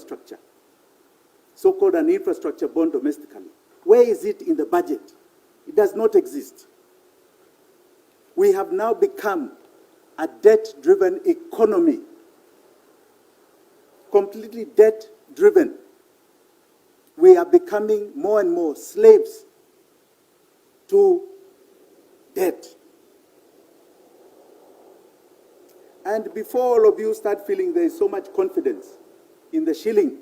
infrastructure, so-called an infrastructure bond domestically. Where is it in the budget? It does not exist. We have now become a debt-driven economy, completely debt-driven. We are becoming more and more slaves to debt. And before all of you start feeling there is so much confidence in the shilling,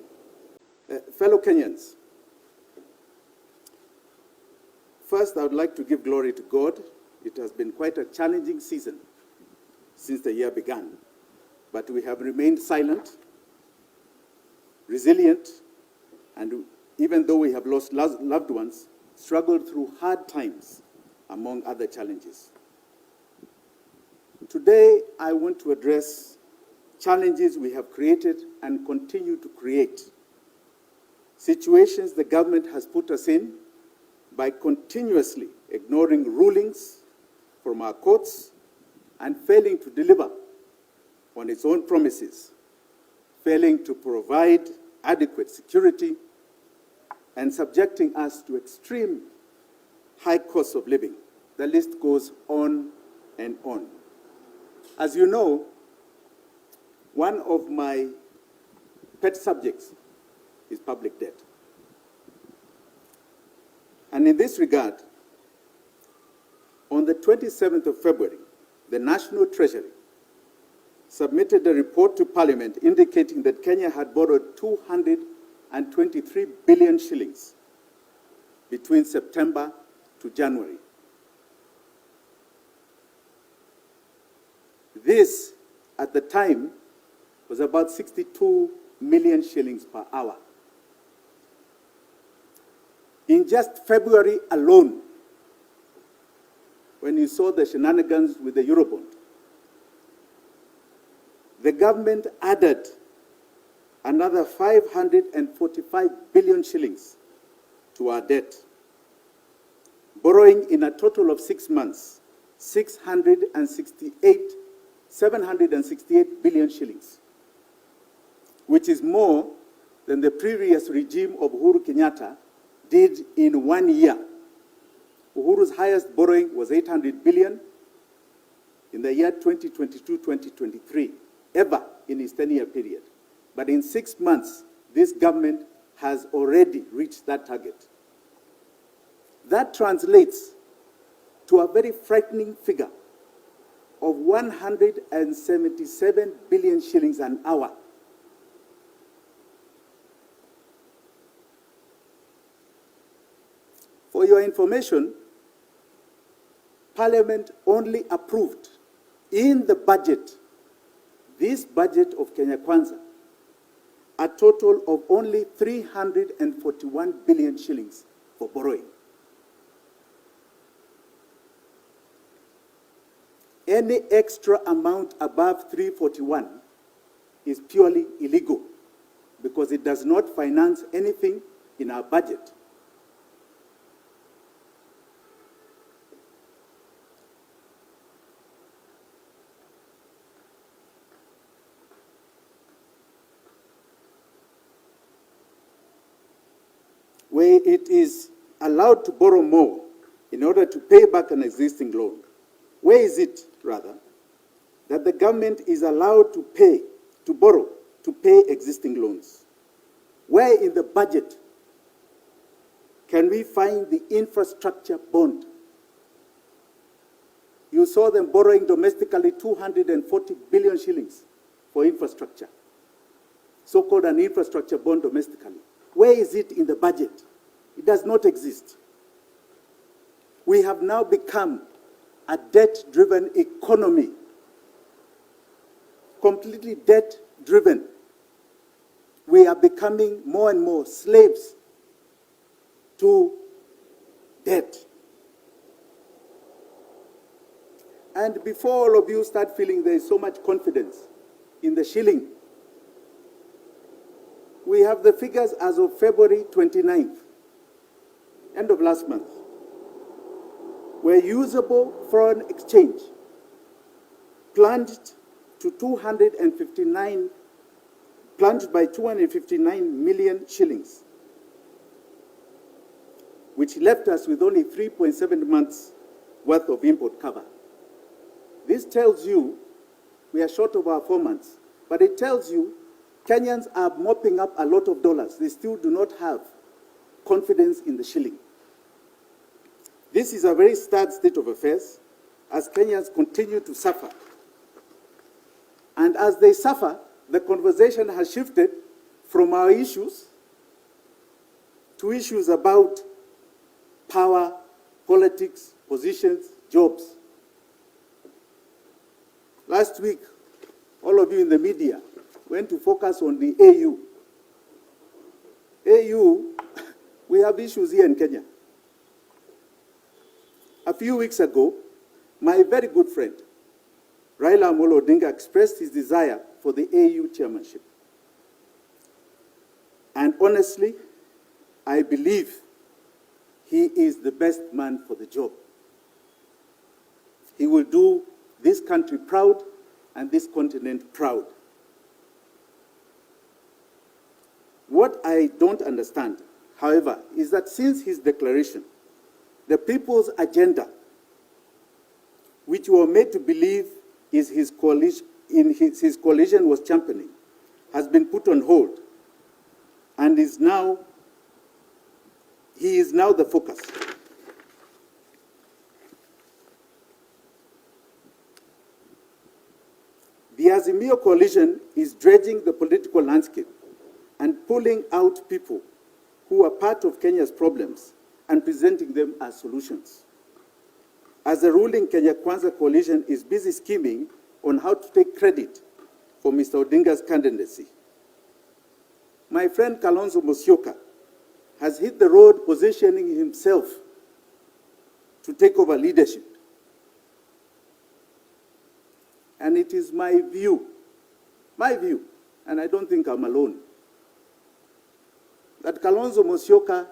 fellow Kenyans, first I would like to give glory to God. It has been quite a challenging season since the year began, but we have remained silent, resilient, and even though we have lost loved ones, struggled through hard times, among other challenges. Today, I want to address challenges we have created and continue to create, situations the government has put us in by continuously ignoring rulings from our courts and failing to deliver on its own promises, failing to provide adequate security, and subjecting us to extreme high costs of living. The list goes on and on. As you know, one of my pet subjects is public debt. And in this regard, on the 27th of February, the National Treasury submitted a report to Parliament indicating that Kenya had borrowed 223 billion shillings between September to January. This, at the time, was about 62 million shillings per hour. In just February alone, when you saw the shenanigans with the Eurobond, the government added another 545 billion shillings to our debt, borrowing in a total of 6 months, 768 billion shillings, which is more than the previous regime of Uhuru Kenyatta did in 1 year. Uhuru's highest borrowing was 800 billion in the year 2022-2023, ever in his 10-year period. But in 6 months, this government has already reached that target. That translates to a very frightening figure of 177 billion shillings an hour. For your information, Parliament only approved in the budget, this budget of Kenya Kwanza, a total of only 341 billion shillings for borrowing. Any extra amount above 341 is purely illegal because it does not finance anything in our budget. Where it is allowed to borrow more in order to pay back an existing loan. Where is it, rather, that the government is allowed to borrow to pay existing loans? Where in the budget can we find the infrastructure bond? You saw them borrowing domestically 240 billion shillings for infrastructure, so-called an infrastructure bond domestically. Where is it in the budget? It does not exist. We have now become a debt-driven economy, completely debt-driven. We are becoming more and more slaves to debt. And before all of you start feeling there is so much confidence in the shilling, we have the figures as of February 29th, end of last month, where usable foreign exchange plunged to 259 plunged by 259 million shillings, which left us with only 3.7 months worth of import cover. This tells you we are short of our 4 months, but it tells you Kenyans are mopping up a lot of dollars. They still do not have confidence in the shilling. This is a very sad state of affairs as Kenyans continue to suffer. And as they suffer, the conversation has shifted from our issues to issues about power, politics, positions, jobs. Last week, all of you in the media went to focus on the AU. AU, we have issues here in Kenya. A few weeks ago, my very good friend, Raila Odinga, expressed his desire for the AU chairmanship. And honestly, I believe he is the best man for the job. He will do this country proud and this continent proud. What I don't understand, however, is that since his declaration, the people's agenda, which we were made to believe is his coalition, his coalition was championing, has been put on hold and he is now the focus. The Azimio coalition is dredging the political landscape and pulling out people who are part of Kenya's problems and presenting them as solutions. As the ruling Kenya Kwanza coalition is busy scheming on how to take credit for Mr. Odinga's candidacy. My friend Kalonzo Musyoka has hit the road positioning himself to take over leadership. And it is my view, and I don't think I'm alone, that Kalonzo Musyoka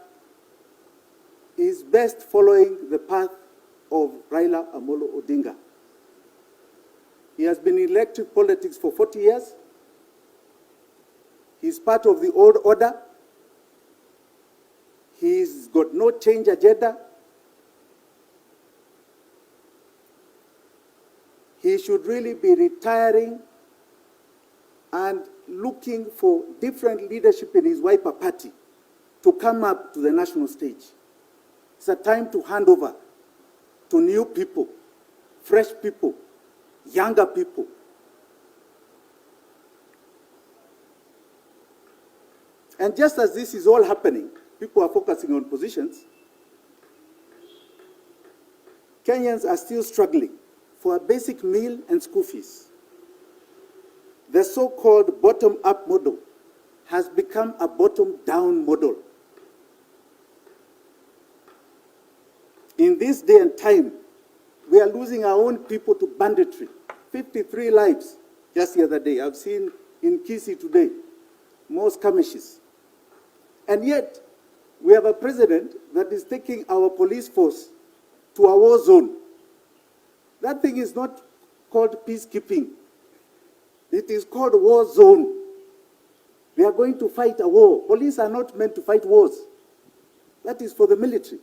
is best following the path of Raila Amolo Odinga. He has been in elected politics for 40 years. He's part of the old order. He's got no change agenda. He should really be retiring and looking for different leadership in his Wiper party to come up to the national stage. It's a time to hand over to new people, fresh people, younger people. And just as this is all happening, people are focusing on positions. Kenyans are still struggling for a basic meal and school fees. The so-called bottom-up model has become a bottom-down model. In this day and time, we are losing our own people to banditry. 53 lives just the other day. I've seen in Kisii today, more skirmishes. And yet, we have a president that is taking our police force to a war zone. That thing is not called peacekeeping. It is called war zone. We are going to fight a war. Police are not meant to fight wars. That is for the military.